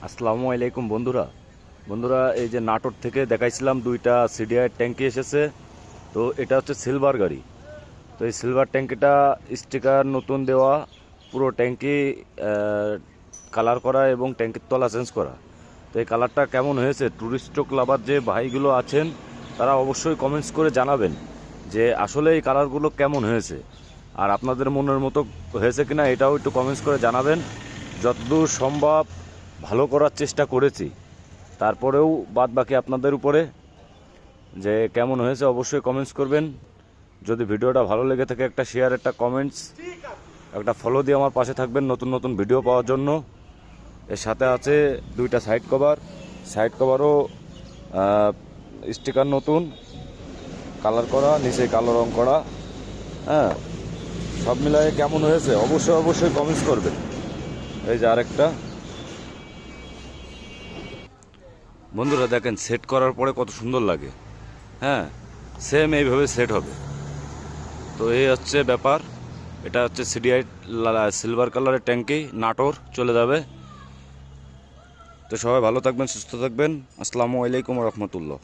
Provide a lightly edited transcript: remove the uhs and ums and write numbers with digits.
আসসালামু আলাইকুম বন্ধুরা। এই যে নাটোর থেকে দেখাইছিলাম দুইটা সিডিআই ট্যাঙ্কি এসেছে। তো এটা হচ্ছে সিলভার গাড়ি। তো এই সিলভার ট্যাঙ্কিটা স্টিকার নতুন দেওয়া, পুরো ট্যাঙ্কি কালার করা এবং ট্যাঙ্কির তলা চেঞ্জ করা। তো এই কালারটা কেমন হয়েছে, টুরিস্ট লাভার যে ভাইগুলো আছেন তারা অবশ্যই কমেন্টস করে জানাবেন যে আসলে এই কালারগুলো কেমন হয়েছে, আর আপনাদের মনের মতো হয়েছে কিনা এটাও একটু কমেন্টস করে জানাবেন। যতদূর সম্ভব ভালো করার চেষ্টা করেছি, তারপরেও বাদ বাকি আপনাদের উপরে যে কেমন হয়েছে অবশ্যই কমেন্টস করবেন। যদি ভিডিওটা ভালো লেগে থাকে একটা শেয়ার, একটা কমেন্টস, একটা ফলো দিয়ে আমার পাশে থাকবেন নতুন নতুন ভিডিও পাওয়ার জন্য। এর সাথে আছে দুইটা সাইড কভারও স্টিকার নতুন কালার করা, নিচে কালো রং করা। হ্যাঁ, সব মিলায়ে কেমন হয়েছে অবশ্যই কমেন্টস করবেন। এই যে আরেকটা বন্ধুরা দেখেন, সেট করার পরে কত সুন্দর লাগে। হ্যাঁ, সেম এইভাবে সেট হবে। তো এই হচ্ছে ব্যাপার। এটা হচ্ছে সিডিআই সিলভার কালারের ট্যাঙ্কি, নাটোর চলে যাবে। তো সবাই ভালো থাকবেন, সুস্থ থাকবেন। আসসালামু আলাইকুম রহমতুল্লাহ।